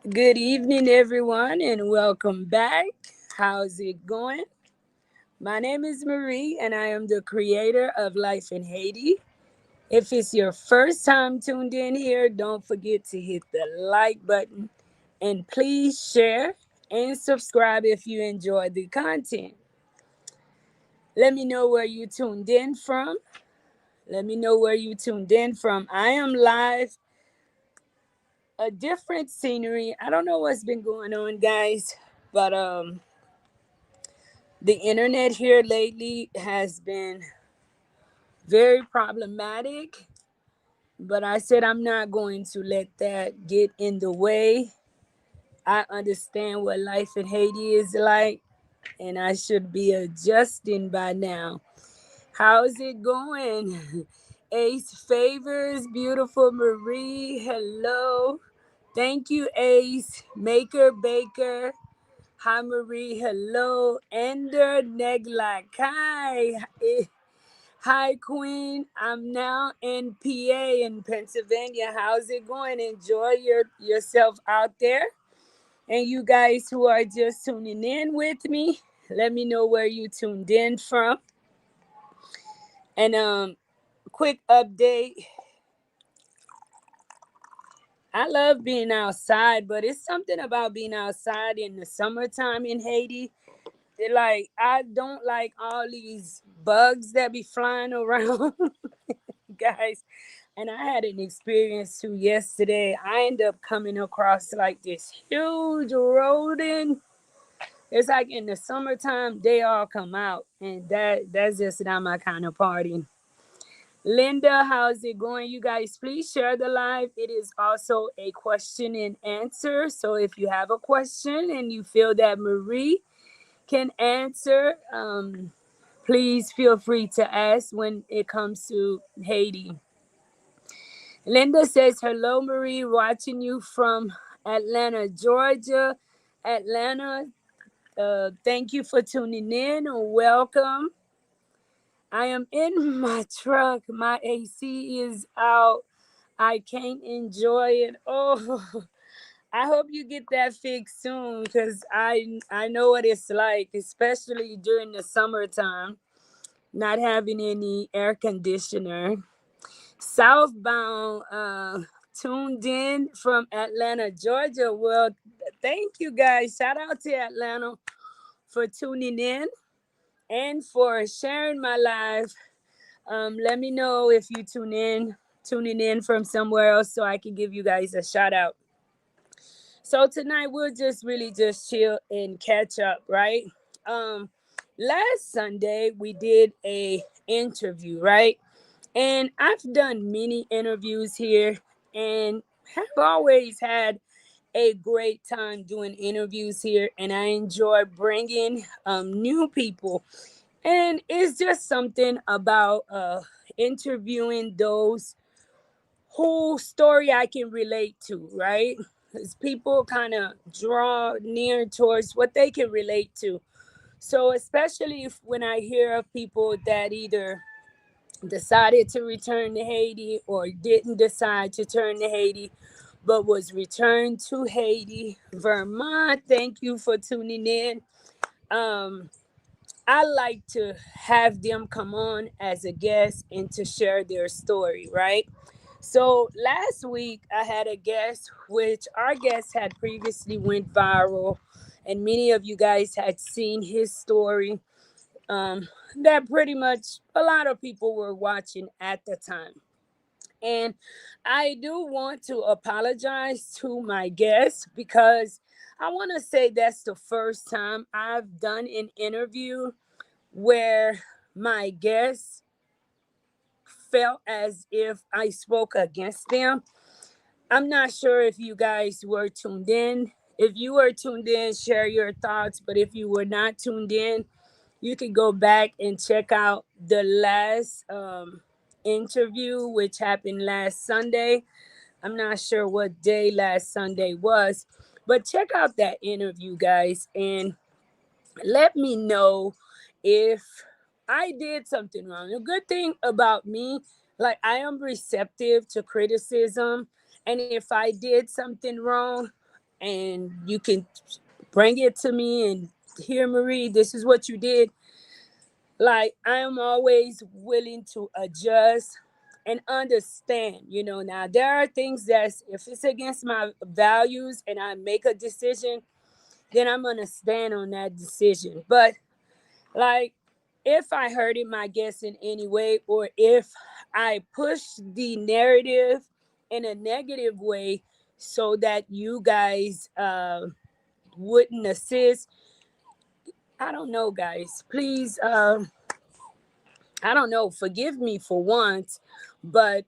Good evening, everyone, and welcome back. How's it going? My name is Marie, and I am the creator of Life in Haiti. If it's your first time tuned in here, don't forget to hit the like button and please share and subscribe if you enjoy the content. Let me know where you tuned in from. Let me know where you tuned in from. I am live, a different scenery. I don't know what's been going on, guys, but the internet here lately has been very problematic, but I said I'm not going to let that get in the way. I understand what life in Haiti is like, and I should be adjusting by now. How's it going? Ace Favors, beautiful Marie, hello. Thank you, Ace. Maker Baker. Hi, Marie. Hello. Ender Neglakai. Hi, Queen. I'm now in PA in Pennsylvania. How's it going? Enjoy yourself out there. And you guys who are just tuning in with me, let me know where you tuned in from. And quick update. I love being outside, but it's something about being outside in the summertime in Haiti. Like I don't like all these bugs that be flying around, guys. And I had an experience too yesterday. I ended up coming across like this huge rodent. It's like in the summertime they all come out, and that's just not my kind of party. Linda, how's it going? You guys, please share the live. It is also a question and answer. So if you have a question and you feel that Marie can answer, please feel free to ask when it comes to Haiti. Linda says, hello, Marie, watching you from Atlanta, Georgia. Atlanta, thank you for tuning in. Welcome. I am in my truck. My AC is out. I can't enjoy it. Oh, I hope you get that fixed soon because I know what it's like, especially during the summertime, not having any air conditioner. Southbound, tuned in from Atlanta, Georgia. Well, thank you guys. Shout out to Atlanta for tuning in and for sharing my live. Let me know if you tuning in from somewhere else so I can give you guys a shout out. So tonight we'll just really just chill and catch up, right? Um, Last Sunday we did a interview, right? And I've done many interviews here and have always had a great time doing interviews here. And I enjoy bringing new people. And it's just something about interviewing those whose story I can relate to, right? Because people kind of draw near towards what they can relate to. So, especially if, when I hear of people that either decided to return to Haiti or didn't decide to turn to Haiti, but was returned to Haiti. Vermont, thank you for tuning in. Um, I like to have them come on as a guest and to share their story, right? So last week I had a guest, which our guest had previously went viral, and many of you guys had seen his story. Um, that pretty much a lot of people were watching at the time. And I do want to apologize to my guest because I want to say that's the first time I've done an interview where my guest felt as if I spoke against them. I'm not sure if you guys were tuned in. If you were tuned in, share your thoughts. But if you were not tuned in, you can go back and check out the last interview, which happened last Sunday. I'm not sure what day last Sunday was, but check out that interview, guys, and let me know if I did something wrong. The good thing about me, like I am receptive to criticism, and if I did something wrong and you can bring it to me and here, Marie, this is what you did. Like, I am always willing to adjust and understand. Now there are things that if it's against my values and I make a decision, then I'm gonna stand on that decision. But like, if I hurted my guests in any way, or if I push the narrative in a negative way so that you guys wouldn't assist, I don't know, guys. Please, I don't know, forgive me for once, but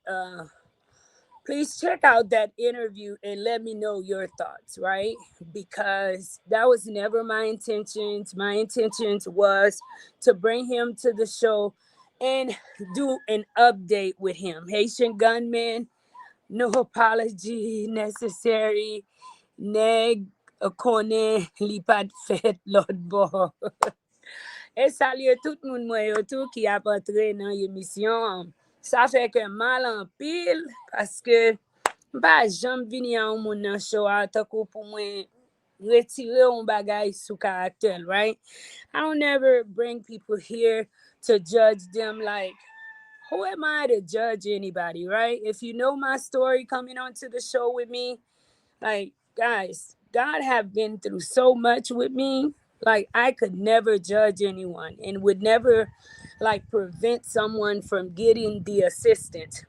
please check out that interview and let me know your thoughts, right? Because that was never my intentions. My intentions was to bring him to the show and do an update with him. Haitian gunman, no apology necessary. Neg konen li pat fet lot bo. E salye tout moun mwen yo tou ki ap entre nan emisyon. Sa fe ke mal an pil, paske ba jam vini an moun nan show a tako pou mwen retire on bagay sou karakter, right? I don't never bring people here to judge them. Like, who am I to judge anybody, right? If you know my story coming onto the show with me, like, guys, God have been through so much with me. Like, I could never judge anyone and would never like prevent someone from getting the assistance.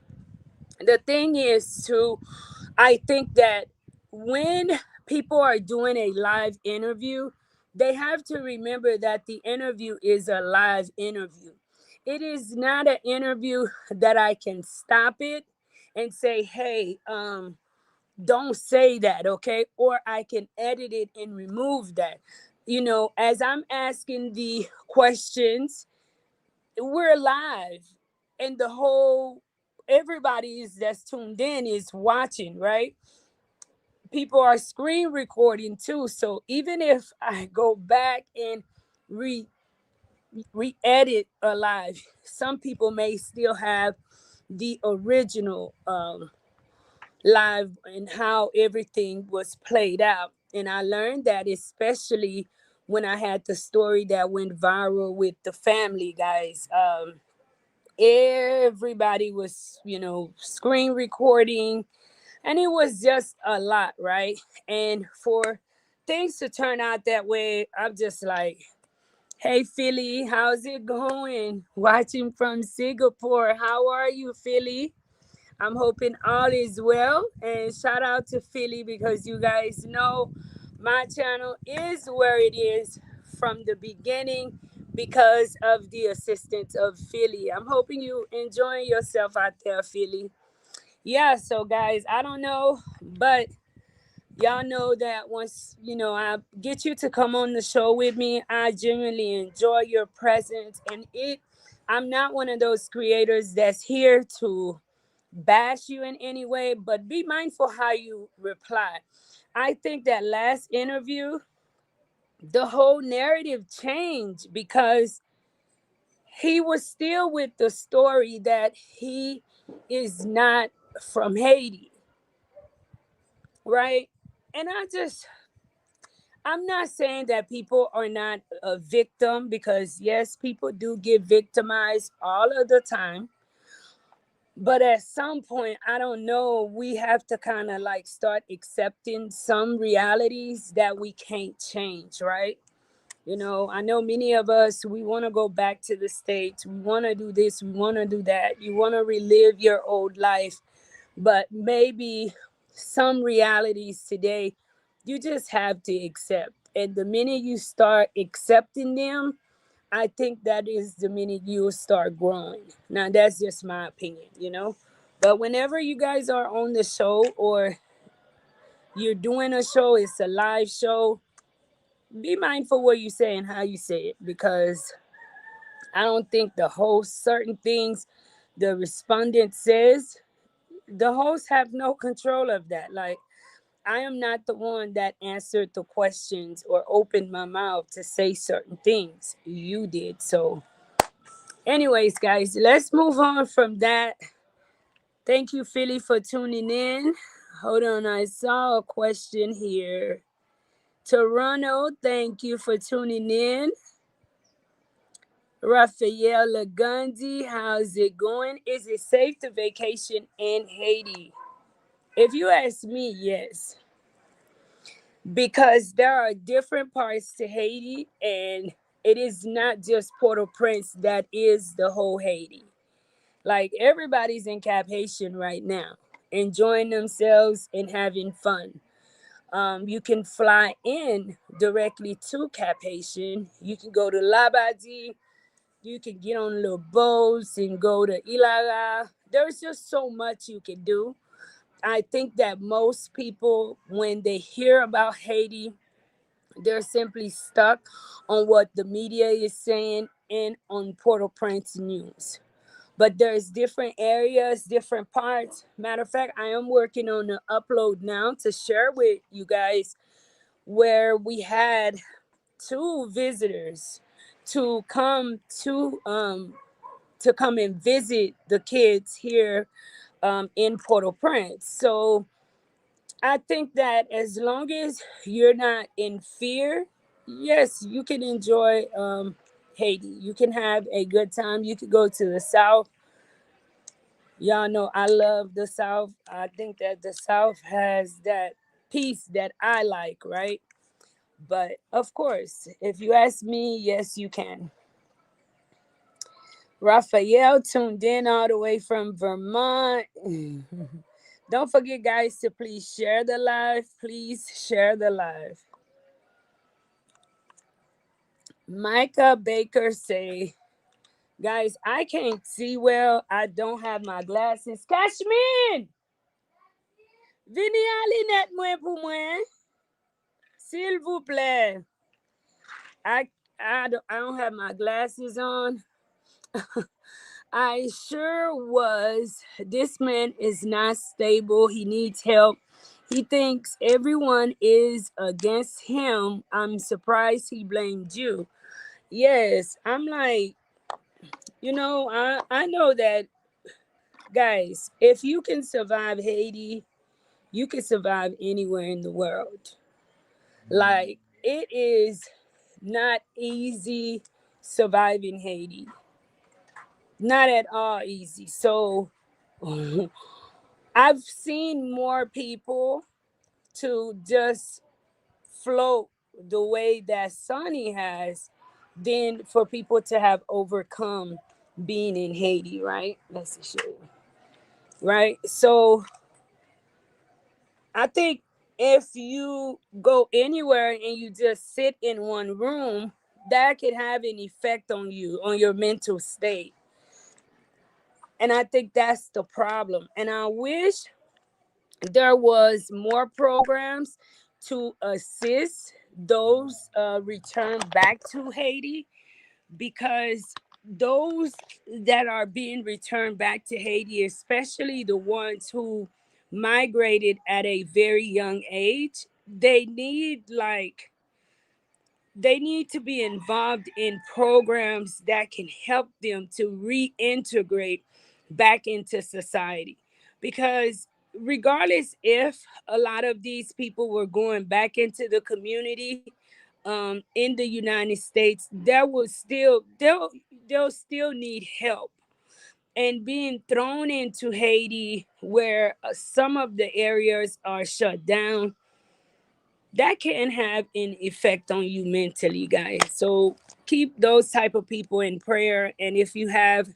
The thing is, too, I think that when people are doing a live interview, they have to remember that the interview is a live interview. It is not an interview that I can stop it and say, hey, don't say that, okay? Or I can edit it and remove that. As I'm asking the questions, we're live, and the whole everybody is that's tuned in is watching, right? People are screen recording too. So even if I go back and re-edit a live, some people may still have the original live and how everything was played out. And I learned that especially when I had the story that went viral with the family guys. Everybody was, screen recording, and it was just a lot, right? And for things to turn out that way, I'm just like, hey, Philly, how's it going? Watching from Singapore. How are you, Philly? I'm hoping all is well. And shout out to Philly, because you guys know my channel is where it is from the beginning because of the assistance of Philly. I'm hoping you enjoying yourself out there, Philly. Yeah, so guys, I don't know, but y'all know that once, I get you to come on the show with me, I genuinely enjoy your presence. And I'm not one of those creators that's here to bash you in any way, but be mindful how you reply. I think that last interview, the whole narrative changed because he was still with the story that he is not from Haiti, right? And I'm not saying that people are not a victim, because yes, people do get victimized all of the time. But at some point, I don't know, we have to kind of like start accepting some realities that we can't change, right? I know many of us, we want to go back to the States. We want to do this, we want to do that. You want to relive your old life. But maybe some realities today, you just have to accept. And the minute you start accepting them, I think that is the minute you'll start growing. Now, that's just my opinion. But whenever you guys are on the show or you're doing a show, it's a live show, be mindful what you say and how you say it, because I don't think the host, certain things the respondent says, the hosts have no control of that. Like, I am not the one that answered the questions or opened my mouth to say certain things. You did. So, anyways, guys, let's move on from that. Thank you, Philly, for tuning in. Hold on, I saw a question here. Toronto, thank you for tuning in. Raphael Lagundi, how's it going? Is it safe to vacation in Haiti? If you ask me, yes, because there are different parts to Haiti, and it is not just Port-au-Prince that is the whole Haiti. Like everybody's in Cap Haitian right now, enjoying themselves and having fun. You can fly in directly to Cap Haitian. You can go to Labadie. You can get on little boats and go to Ilara. There's just so much you can do. I think that most people, when they hear about Haiti, they're simply stuck on what the media is saying and on Port-au-Prince news. But there's different areas, different parts. Matter of fact, I am working on an upload now to share with you guys where we had two visitors to come to come and visit the kids here in Port-au-Prince. So I think that as long as you're not in fear, yes, you can enjoy Haiti. You can have a good time. You could go to the South. Y'all know I love the South. I think that the South has that peace that I like, right? But of course, if you ask me, yes, you can. Raphael tuned in all the way from Vermont. Don't forget, guys, to please share the live. Please share the live. Micah Baker say, guys, I can't see well. I don't have my glasses. Cashman! Vini alinet mwen pou mwen. S'il vous plaît. I don't have my glasses on. I sure was. This man is not stable. He needs help. He thinks everyone is against him. I'm surprised he blamed you. Yes, I'm like, I know that, guys, if you can survive Haiti, you can survive anywhere in the world. Like, it is not easy surviving Haiti. Not at all easy. So I've seen more people to just float the way that Sonny has than for people to have overcome being in Haiti, right? Let's show you. Right? So I think if you go anywhere and you just sit in one room, that could have an effect on you, on your mental state. And I think that's the problem. And I wish there was more programs to assist those return back to Haiti, because those that are being returned back to Haiti, especially the ones who migrated at a very young age, they need to be involved in programs that can help them to reintegrate back into society. Because regardless if a lot of these people were going back into the community in the United States, they'll still need help. And being thrown into Haiti, where some of the areas are shut down, that can have an effect on you mentally, guys. So keep those type of people in prayer. And if you have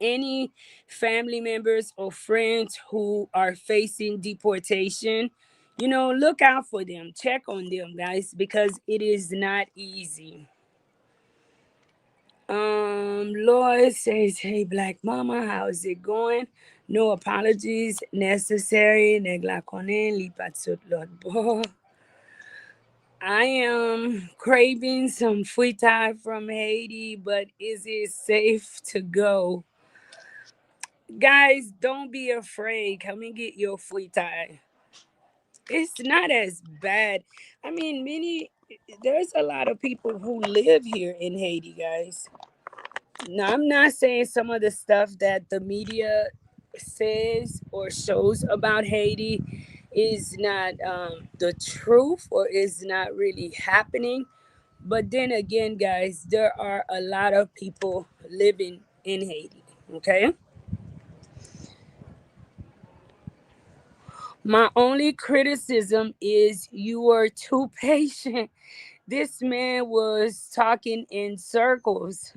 any family members or friends who are facing deportation, look out for them, check on them, guys, because it is not easy. Lloyd says, hey, Black Mama, how's it going? No apologies necessary. I am craving some fritai from Haiti, but is it safe to go? Guys, don't be afraid. Come and get your fritai. It's not as bad. I mean, there's a lot of people who live here in Haiti, guys. Now, I'm not saying some of the stuff that the media says or shows about Haiti is not the truth or is not really happening. But then again, guys, there are a lot of people living in Haiti. Okay. My only criticism is you were too patient. This man was talking in circles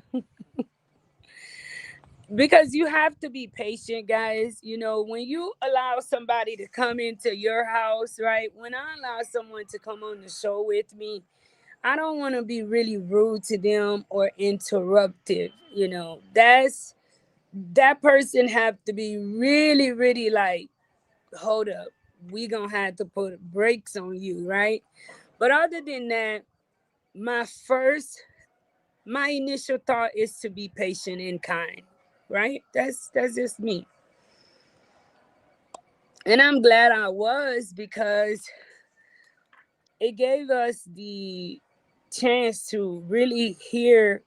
because you have to be patient, guys. You know, when you allow somebody to come into your house, right? When I allow someone to come on the show with me, I don't want to be really rude to them or interruptive. You know, that person have to be really, really like, hold up, we gonna have to put brakes on you, right? But other than that, my first, my initial thought is to be patient and kind, right? That's just me, and I'm glad I was because it gave us the chance to really hear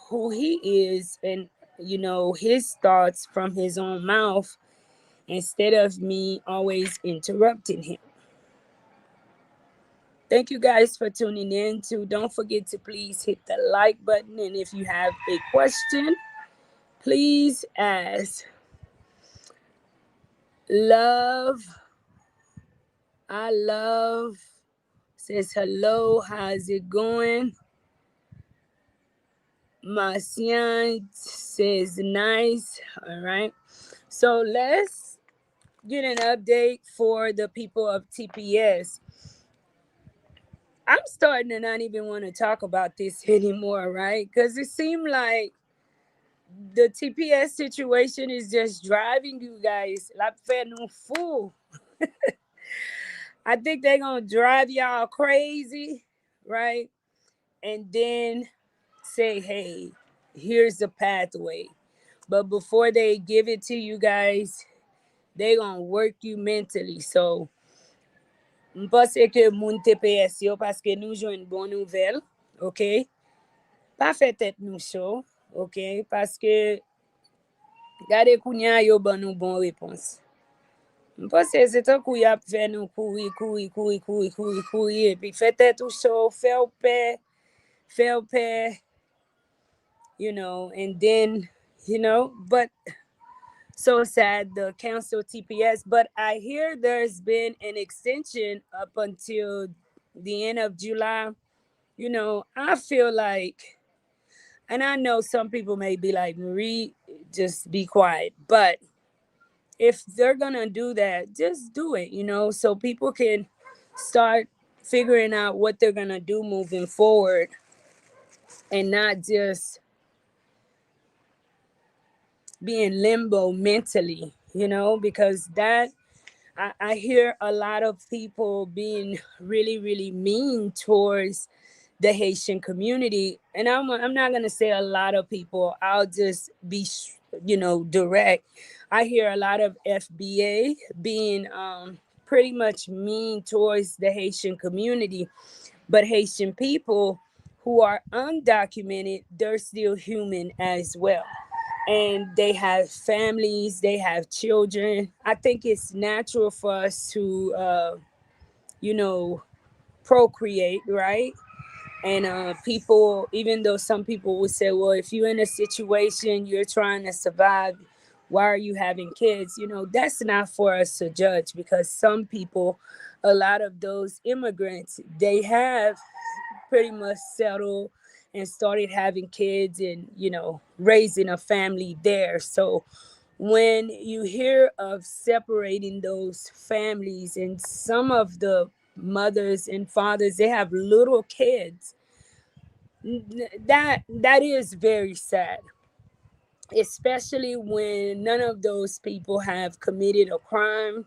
who he is and his thoughts from his own mouth instead of me always interrupting him. Thank you guys for tuning in too. Don't forget to please hit the like button, and if you have a question, please ask. Love, I love says hello, how's it going? Marcian says nice. All right. So let's get an update for the people of TPS. I'm starting to not even want to talk about this anymore, right? Because it seemed like the TPS situation is just driving you guys like no fool. I think they're gonna drive y'all crazy, right? And then say, hey, here's the pathway. But before they give it to you guys, they gonna work you mentally. So mpase ke moun TPS yo paske nou jwen bon nouvel, ok? Pa fe tet nou show, ok? Paske gade kounya yo ban nou bon repons. Mpase se tan kou yap fe nou kouri, epi fe tet ou show, fe ou pe, and then, but so sad, the council TPS. But I hear there's been an extension up until the end of July. I feel like, and I know some people may be like, Marie, just be quiet. But if they're going to do that, just do it, so people can start figuring out what they're going to do moving forward and not just be in limbo mentally, because I hear a lot of people being really, really mean towards the Haitian community. And I'm not going to say a lot of people. I'll just be, direct. I hear a lot of FBA being pretty much mean towards the Haitian community. But Haitian people who are undocumented, they're still human as well. And they have families, they have children. I think it's natural for us to, you know, procreate, right? And people, even though some people would say, well, if you're in a situation, you're trying to survive, why are you having kids? That's not for us to judge, because some people, a lot of those immigrants, they have pretty much settled and started having kids and, raising a family there. So when you hear of separating those families, and some of the mothers and fathers, they have little kids, that is very sad, especially when none of those people have committed a crime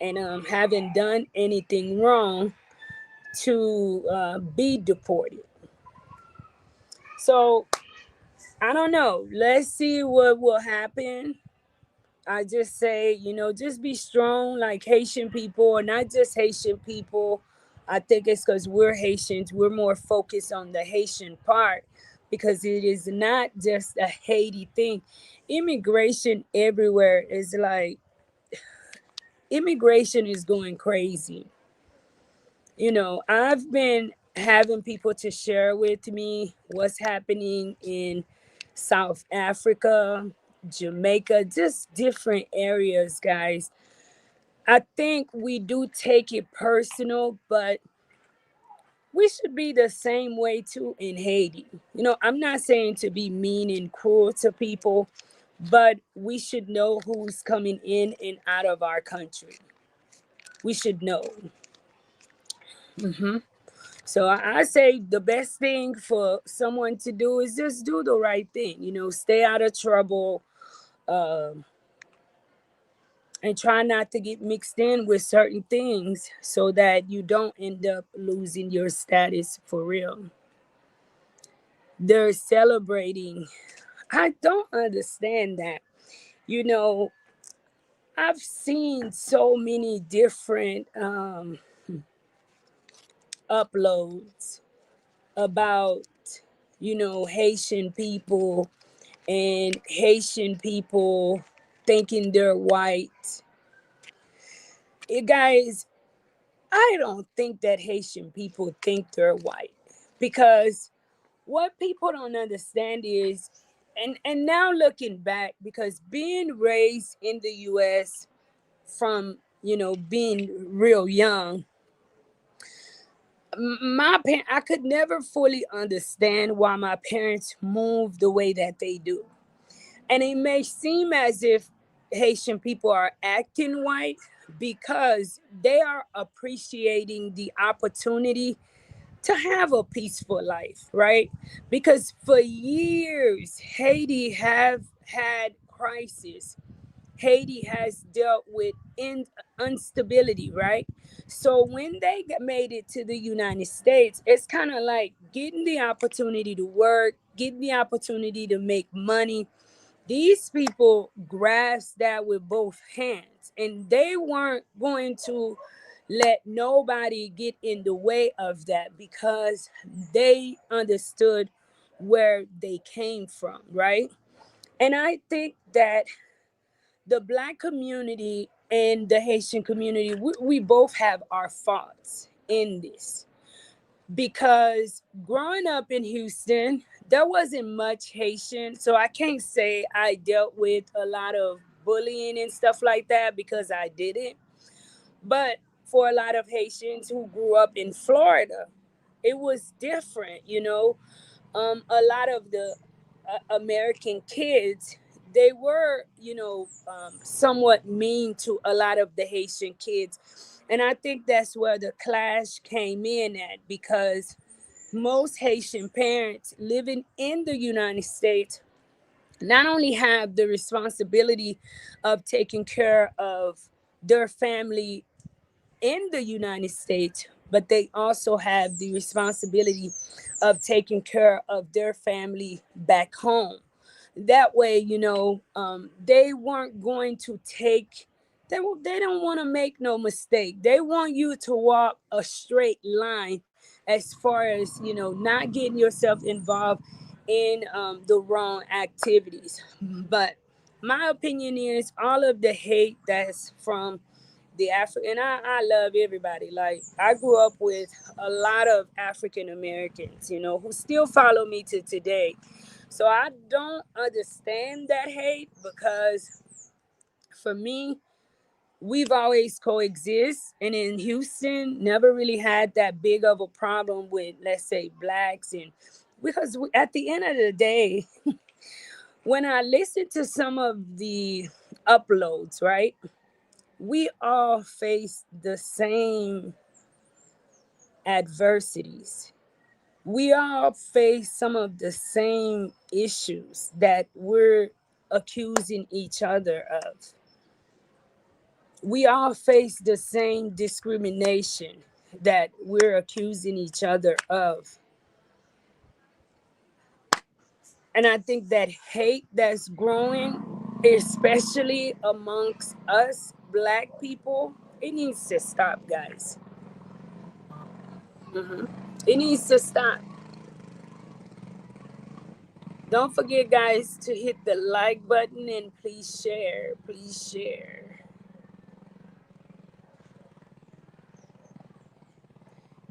and haven't done anything wrong to be deported. So I don't know. Let's see what will happen. I just say, just be strong like Haitian people, or not just Haitian people. I think it's because we're Haitians. We're more focused on the Haitian part, because it is not just a Haiti thing. Immigration everywhere is like, immigration is going crazy. I've been having people to share with me what's happening in South Africa, Jamaica, just different areas, guys. I think we do take it personal, but we should be the same way too in Haiti. I'm not saying to be mean and cruel to people, but we should know who's coming in and out of our country. We should know. Hmm. So I say the best thing for someone to do is just do the right thing. Stay out of trouble, um, and try not to get mixed in with certain things so that you don't end up losing your status for real. They're celebrating. I don't understand that. You know, I've seen so many different uploads about, Haitian people and Haitian people thinking they're white. Guys, I don't think that Haitian people think they're white, because what people don't understand is, and now looking back, because being raised in the US from, being real young, I could never fully understand why my parents moved the way that they do. And it may seem as if Haitian people are acting white because they are appreciating the opportunity to have a peaceful life, right? Because for years, Haiti have had crisis. Haiti has dealt with instability, right? So when they made it to the United States, it's kind of like getting the opportunity to work, getting the opportunity to make money. These people grasped that with both hands, and they weren't going to let nobody get in the way of that because they understood where they came from, right? And I think that the Black community and the Haitian community, we both have our faults in this, because growing up in Houston, there wasn't much Haitian. So I can't say I dealt with a lot of bullying and stuff like that, because I didn't. But for a lot of Haitians who grew up in Florida, it was different. A lot of the American kids, they were, somewhat mean to a lot of the Haitian kids. And I think that's where the clash came in at, because most Haitian parents living in the United States not only have the responsibility of taking care of their family in the United States, but they also have the responsibility of taking care of their family back home. That way, they weren't going to take, they don't want to make no mistake. They want you to walk a straight line, as far as, not getting yourself involved in the wrong activities. But my opinion is, all of the hate that's from the African, I love everybody. Like, I grew up with a lot of African Americans, who still follow me to today. So I don't understand that hate, because for me, we've always coexist, and in Houston, never really had that big of a problem with, let's say, blacks. And because at the end of the day, when I listen to some of the uploads, right, we all face the same adversities. We all face some of the same issues that we're accusing each other of. We all face the same discrimination that we're accusing each other of. And I think that hate that's growing, especially amongst us Black people, it needs to stop, guys. Mhm. It needs to stop. Don't forget, guys, to hit the like button and please share. Please share.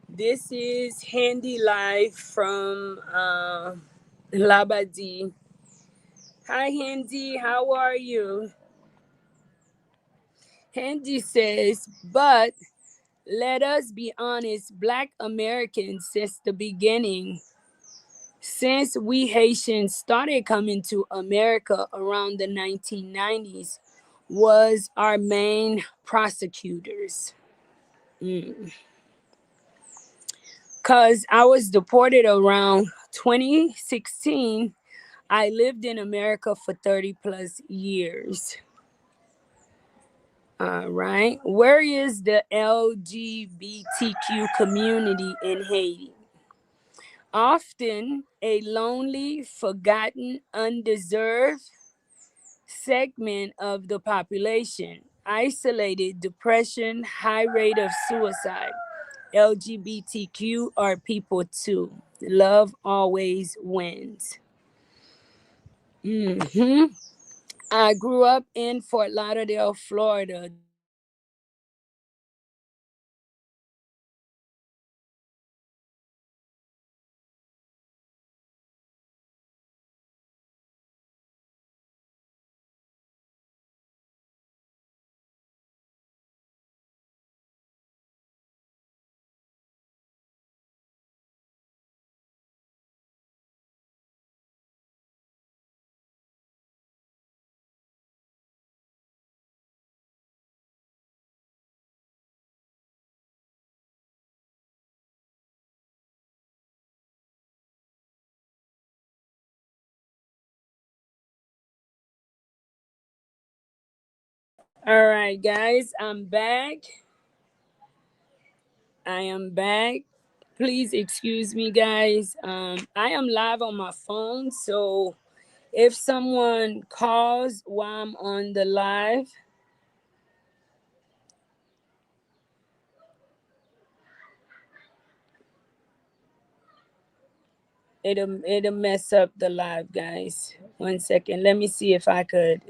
This is Handy Live from Labadie. Hi, Handy. How are you? Handy says, but let us be honest, Black Americans since the beginning, since we Haitians started coming to America around the 1990s, was our main prosecutors. Because I was deported around 2016. I lived in America for 30 plus years. All right. Where is the LGBTQ community in Haiti? Often a lonely, forgotten, undeserved segment of the population. Isolated, depression, high rate of suicide. LGBTQ are people too. Love always wins. I grew up in Fort Lauderdale, Florida. All right, guys, I'm back. I am back. Please excuse me, guys. I am live on my phone, so if someone calls while I'm on the live, it'll mess up the live, guys. 1 second. Let me see if I could.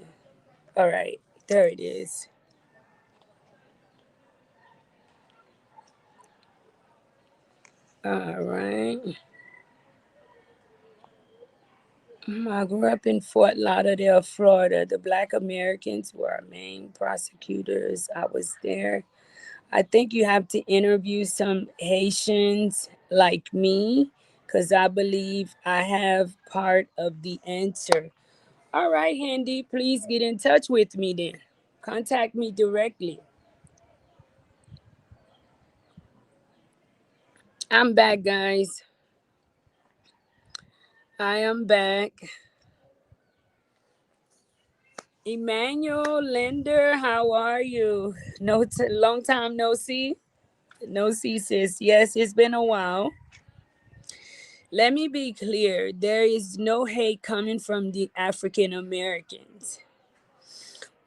All right, there it is. All right. I grew up in Fort Lauderdale, Florida. The Black Americans were our main prosecutors. I was there. I think you have to interview some Haitians like me because I believe I have part of the answer. All right, Handy, please get in touch with me then. Contact me directly. I'm back, guys. I am back. Emmanuel Linder, how are you? Long time no see. No see, sis. Yes, it's been a while. Let me be clear. There is no hate coming from the African Americans.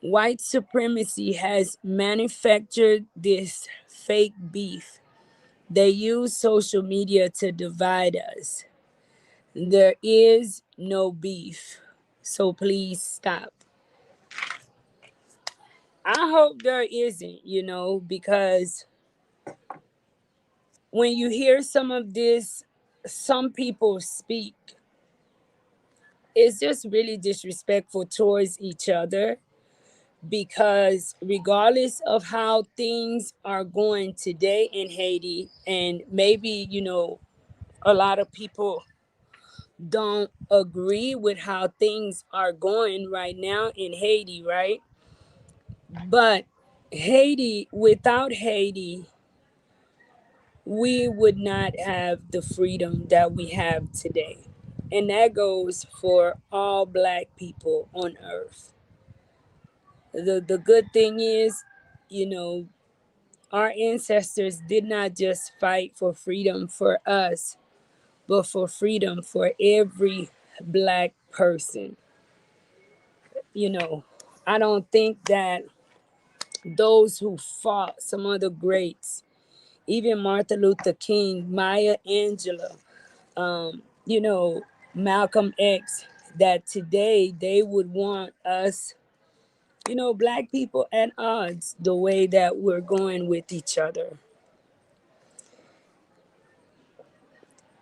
White supremacy has manufactured this fake beef. They use social media to divide us. There is no beef. So please stop. I hope there isn't, because when you hear some of this, some people speak, it's just really disrespectful towards each other because regardless of how things are going today in Haiti, and maybe, a lot of people don't agree with how things are going right now in Haiti, right? But without Haiti, we would not have the freedom that we have today. And that goes for all Black people on earth. The good thing is, you know, our ancestors did not just fight for freedom for us, but for freedom for every Black person. You know, I don't think that those who fought, some of the greats, even Martin Luther King, Maya Angelou, you know, Malcolm X, that today they would want us, black people at odds the way that we're going with each other.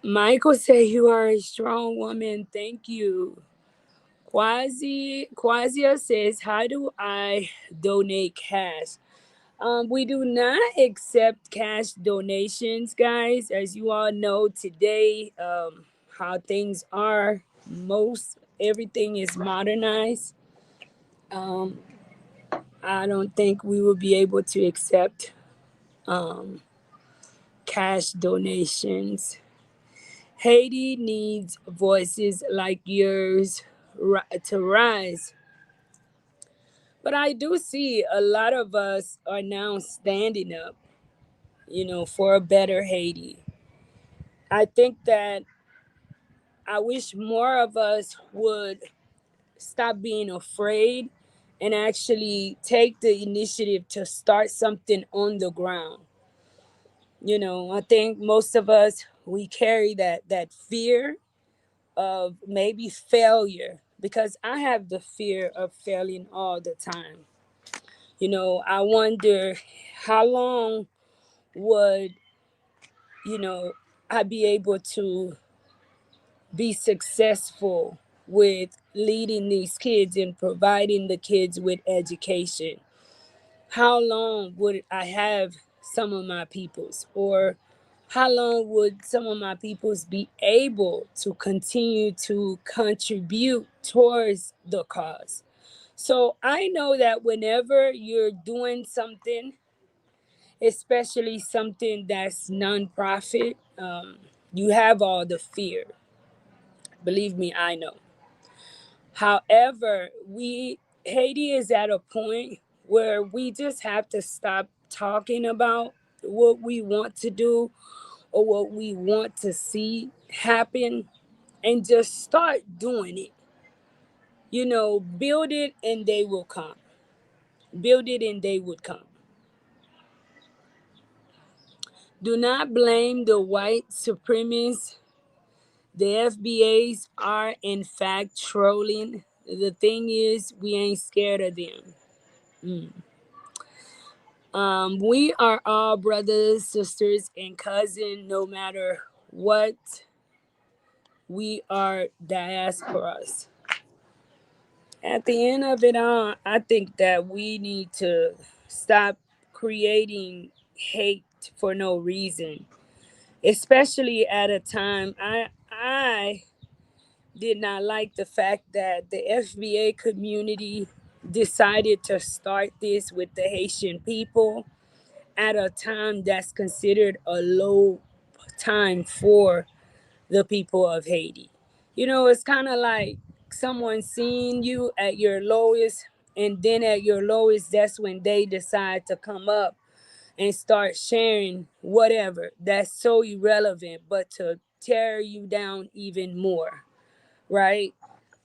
Michael said you are a strong woman. Thank you. Quasia says, how do I donate cash? We do not accept cash donations, guys. As you all know today, how things are, most everything is modernized. Um, I don't think we will be able to accept um, cash donations. Haiti needs voices like yours to rise. But I do see a lot of us are now standing up, for a better Haiti. I think that I wish more of us would stop being afraid and actually take the initiative to start something on the ground. I think most of us we carry that fear of maybe failure, because I have the fear of failing all the time. I wonder how long would, you know, I be able to be successful with leading these kids and providing the kids with education? How long would I have some of my peoples? Or how long would some of my peoples be able to continue to contribute towards the cause? So I know that whenever you're doing something, especially something that's nonprofit, you have all the fear. Believe me, I know. However, Haiti is at a point where we just have to stop talking about what we want to do or what we want to see happen and just start doing it. Build it and they will come. Build it and they would come. Do not blame the white supremacists. The FBAs are in fact trolling. The thing is, we ain't scared of them. Mm. We are all brothers, sisters, and cousins, no matter what. We are diasporas. At the end of it all, I think that we need to stop creating hate for no reason, especially at a time. I did not like the fact that the FBA community decided to start this with the Haitian people at a time that's considered a low time for the people of Haiti. It's kind of like someone seeing you at your lowest, and then at your lowest, that's when they decide to come up and start sharing whatever that's so irrelevant, but to tear you down even more, right?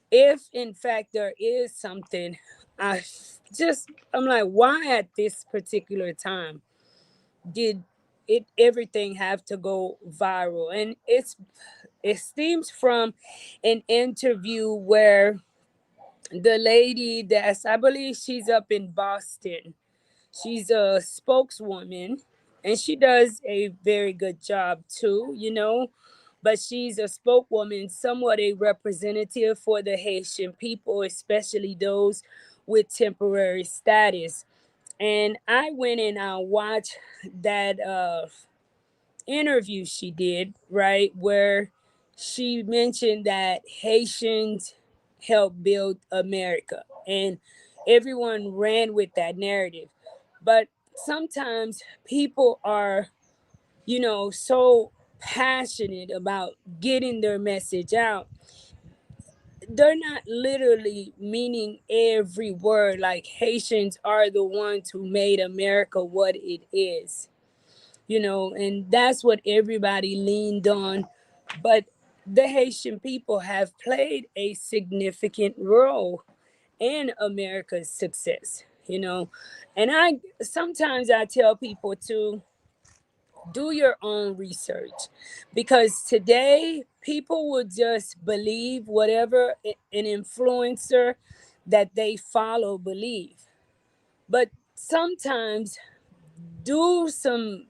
If in fact there is something, I'm like, why at this particular time did everything have to go viral? And it stems from an interview where the lady that's, I believe she's up in Boston, she's a spokeswoman, and she does a very good job too, but she's a spokeswoman, somewhat a representative for the Haitian people, especially those with temporary status. And I went and I watched that interview she did, right, where she mentioned that Haitians helped build America, and everyone ran with that narrative. But sometimes people are, so passionate about getting their message out, they're not literally meaning every word. Like, Haitians are the ones who made America what it is, and that's what everybody leaned on. But the Haitian people have played a significant role in America's success, and I sometimes I tell people too, do your own research, because today people will just believe whatever an influencer that they follow believe. But sometimes do some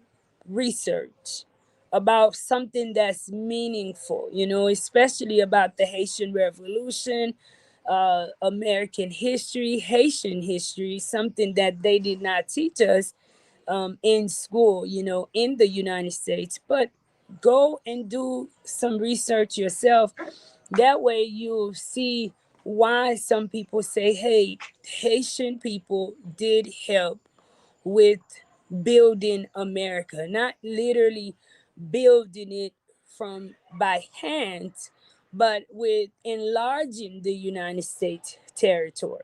research about something that's meaningful, especially about the Haitian Revolution, American history, Haitian history, something that they did not teach us in school, in the United States. But go and do some research yourself. That way you'll see why some people say, hey, Haitian people did help with building America, not literally building it from by hand, but with enlarging the United States territory.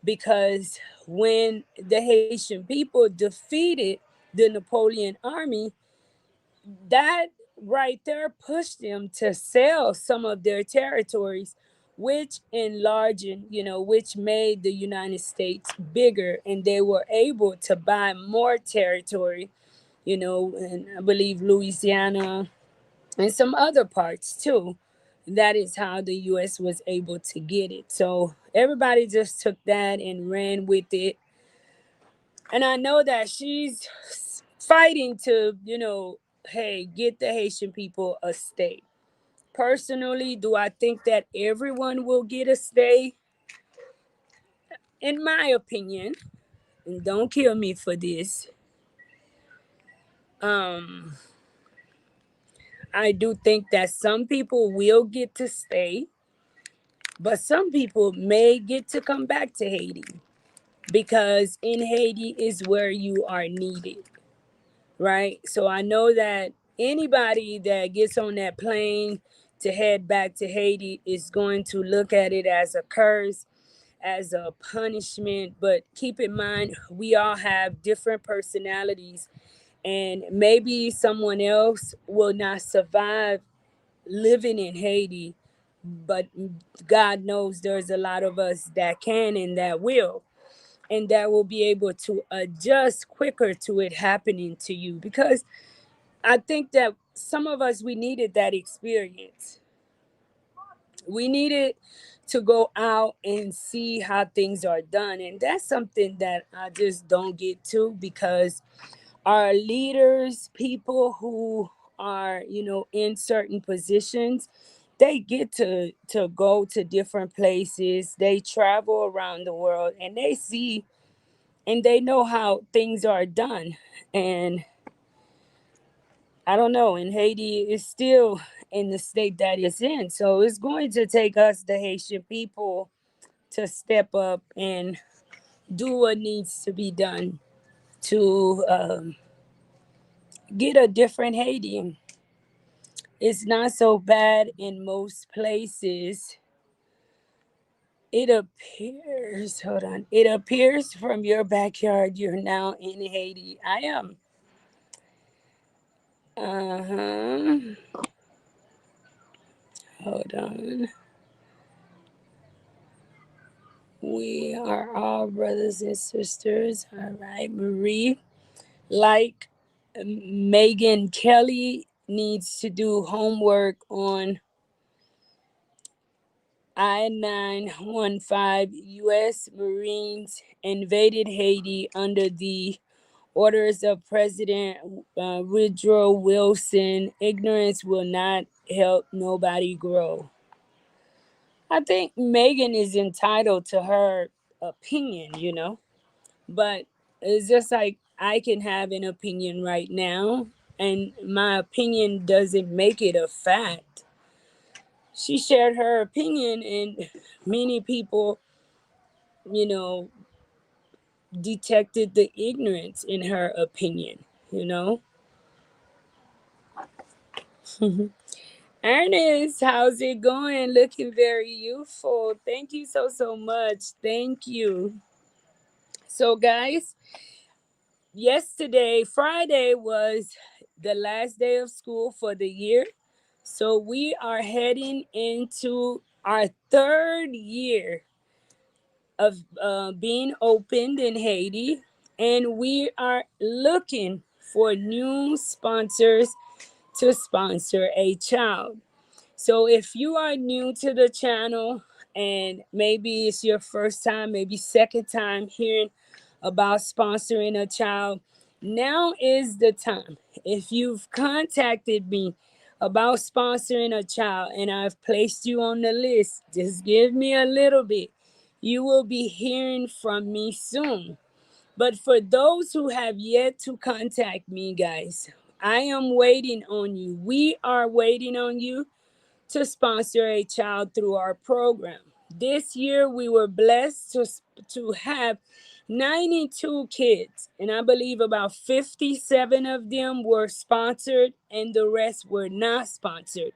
Because when the Haitian people defeated the Napoleon army, that right there pushed them to sell some of their territories, which enlarging, which made the United States bigger, and they were able to buy more territory, and I believe Louisiana and some other parts too. That is how the US was able to get it. So everybody just took that and ran with it. And I know that she's fighting to, hey, get the Haitian people a stay. Personally, do I think that everyone will get a stay? In my opinion, and don't kill me for this, um, I do think that some people will get to stay, but some people may get to come back to Haiti, because in Haiti is where you are needed, right? So I know that anybody that gets on that plane to head back to Haiti is going to look at it as a curse, as a punishment. But keep in mind, we all have different personalities, and maybe someone else will not survive living in Haiti, but God knows there's a lot of us that can and that will, and that will be able to adjust quicker to it happening to you. Because I think that some of us, we needed that experience. We needed to go out and see how things are done. And that's something that I just don't get to, because our leaders, people who are, in certain positions, they get to go to different places. They travel around the world and they see and they know how things are done. And I don't know, and Haiti is still in the state that it's in. So it's going to take us, the Haitian people, to step up and do what needs to be done to get a different Haiti. It's not so bad in most places. It appears, hold on, it appears from your backyard you're now in Haiti. I am. Uh huh. Hold on. We are all brothers and sisters. All right, Marie. Like Megan Kelly needs to do homework on I-915. U.S. Marines invaded Haiti under the orders of President Woodrow Wilson. Ignorance will not help nobody grow. I think Megan is entitled to her opinion, but it's just like I can have an opinion right now, and my opinion doesn't make it a fact. She shared her opinion, and many people, you know, detected the ignorance in her opinion, you know. Ernest, how's it going? Looking very youthful. Thank you so much. Thank you. So, guys, yesterday, Friday, was the last day of school for the year. So we are heading into our third year of being opened in Haiti, and we are looking for new sponsors to sponsor a child. So if you are new to the channel and maybe it's your first time, maybe second time hearing about sponsoring a child, now is the time. If you've contacted me about sponsoring a child and I've placed you on the list, just give me a little bit. You will be hearing from me soon. But for those who have yet to contact me, guys, I am waiting on you. We are waiting on you to sponsor a child through our program. This year, we were blessed to have 92 kids, and I believe about 57 of them were sponsored, and the rest were not sponsored.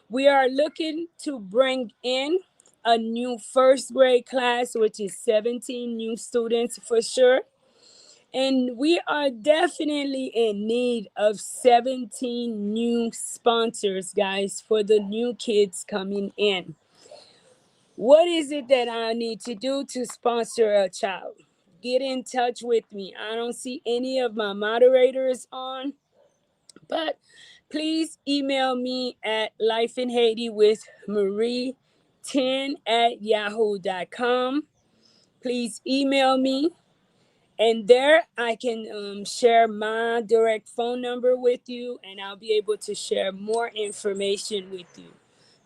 We are looking to bring in a new first grade class, which is 17 new students for sure. And we are definitely in need of 17 new sponsors, guys, for the new kids coming in. What is it that I need to do to sponsor a child? Get in touch with me. I don't see any of my moderators on, but please email me at Life in Haiti with Marie 10 at yahoo.com. Please email me. And there I can share my direct phone number with you, and I'll be able to share more information with you.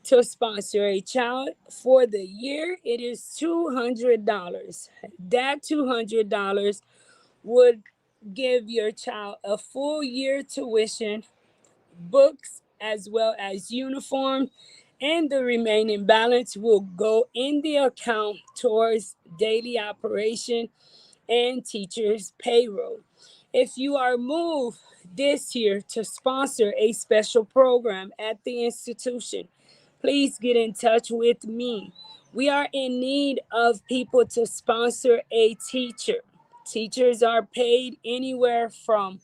To sponsor a child for the year, it is $200. That $200 would give your child a full year tuition, books, as well as uniform, and the remaining balance will go in the account towards daily operation and teachers' payroll. If you are moved this year to sponsor a special program at the institution, please get in touch with me. We are in need of people to sponsor a teacher. Teachers are paid anywhere from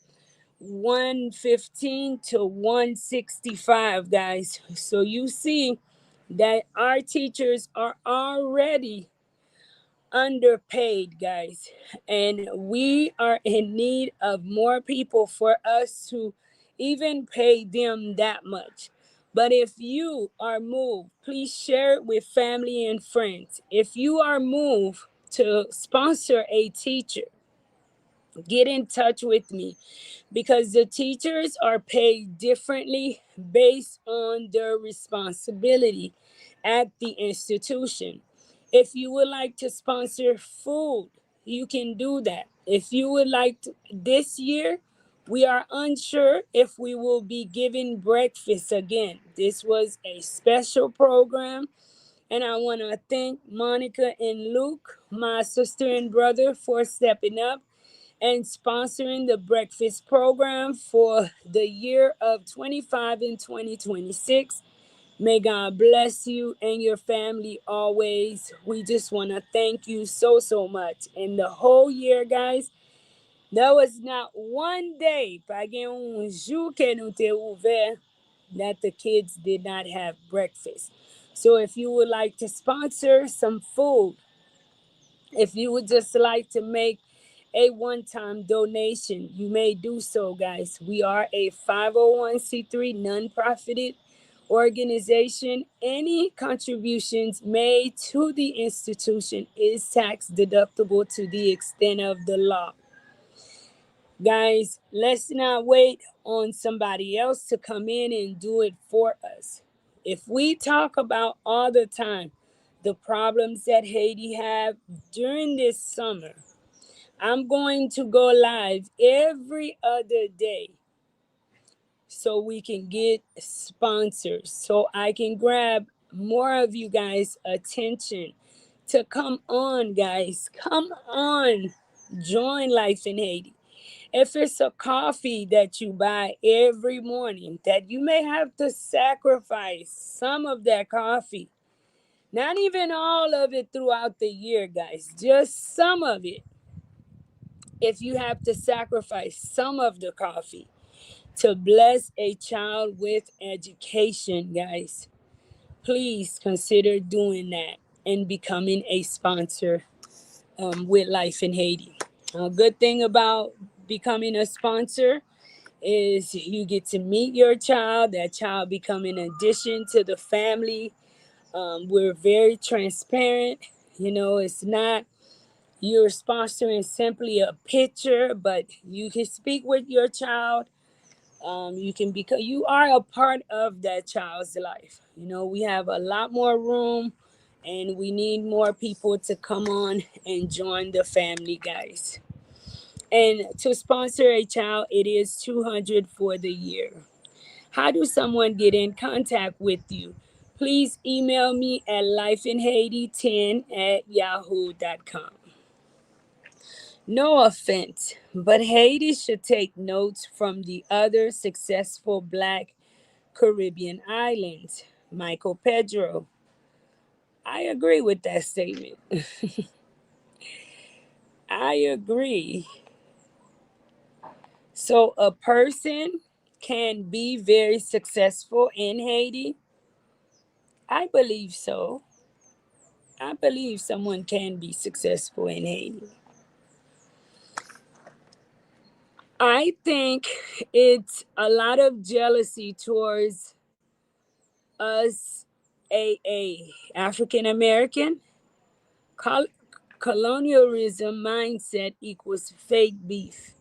115 to 165, guys. So you see that our teachers are already underpaid, guys, and we are in need of more people for us to even pay them that much. But if you are moved, please share it with family and friends. If you are moved to sponsor a teacher, get in touch with me, because the teachers are paid differently based on their responsibility at the institution. If you would like to sponsor food, you can do that. If you would like to, this year, we are unsure if we will be giving breakfast again. This was a special program, and I want to thank Monica and Luke, my sister and brother, for stepping up and sponsoring the breakfast program for the year of 25 and 2026. May God bless you and your family always. We just want to thank you so, so much. And the whole year, guys, there was not one day, pa gen un jou ke nou te ouvert, that the kids did not have breakfast. So if you would like to sponsor some food, if you would just like to make a one-time donation, you may do so, guys. We are a 501c3 non-profited organization. Any contributions made to the institution is tax deductible to the extent of the law. Guys, let's not wait on somebody else to come in and do it for us. If we talk about all the time the problems that Haiti have during this summer, I'm going to go live every other day so we can get sponsors, so I can grab more of you guys' attention to come on, guys. Come on, join Life in Haiti. If it's a coffee that you buy every morning, that you may have to sacrifice some of that coffee, not even all of it throughout the year, guys, just some of it. If you have to sacrifice some of the coffee to bless a child with education, guys, please consider doing that and becoming a sponsor with Life in Haiti. A good thing about becoming a sponsor is you get to meet your child. That child become an addition to the family. We're very transparent. You know, it's not you're sponsoring simply a picture, but you can speak with your child. You can become you are a part of that child's life. You know, we have a lot more room, and we need more people to come on and join the family, guys. And to sponsor a child, it is 200 for the year. How do someone get in contact with you? Please email me at lifeinhaiti10@yahoo.com. No offense, but Haiti should take notes from the other successful Black Caribbean islands. Michael Pedro. I agree with that statement. I agree. So a person can be very successful in Haiti. I believe so. I believe someone can be successful in Haiti. I think it's a lot of jealousy towards us, African American. Col- Colonialism mindset equals fake beef.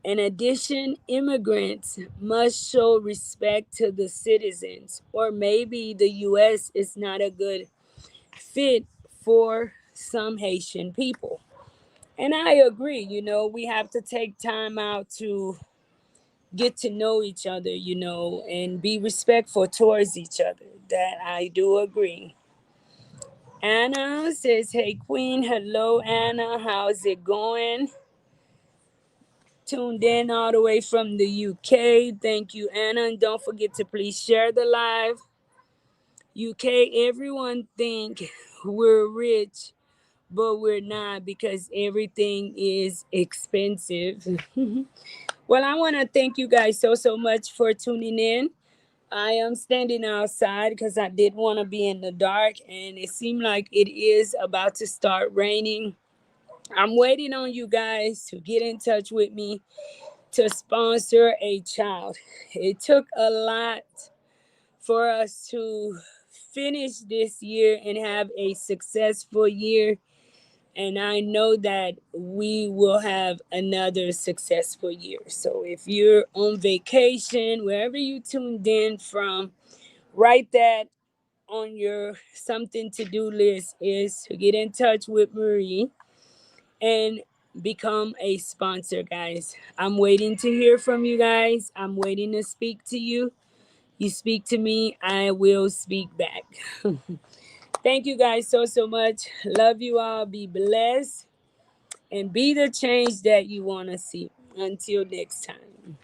In addition, immigrants must show respect to the citizens, or maybe the U.S. is not a good fit for some Haitian people. And I agree, you know, we have to take time out to get to know each other, you know, and be respectful towards each other. That I do agree. Anna says, "Hey, Queen. Hello, Anna. How's it going? Tuned in all the way from the UK. Thank you, Anna. And don't forget to please share the live. UK, everyone think we're rich, but we're not because everything is expensive." Well, I want to thank you guys so much for tuning in. I am standing outside because I did want to be in the dark, and it seemed like it is about to start raining. I'm waiting on you guys to get in touch with me to sponsor a child. It took a lot for us to finish this year and have a successful year. And I know that we will have another successful year. So if you're on vacation, wherever you tuned in from, write that on your something to do list is to get in touch with Marie and become a sponsor, guys. I'm waiting to hear from you guys. I'm waiting to speak to you. You speak to me, I will speak back. Thank you guys so much. Love you all. Be blessed and be the change that you want to see. Until next time.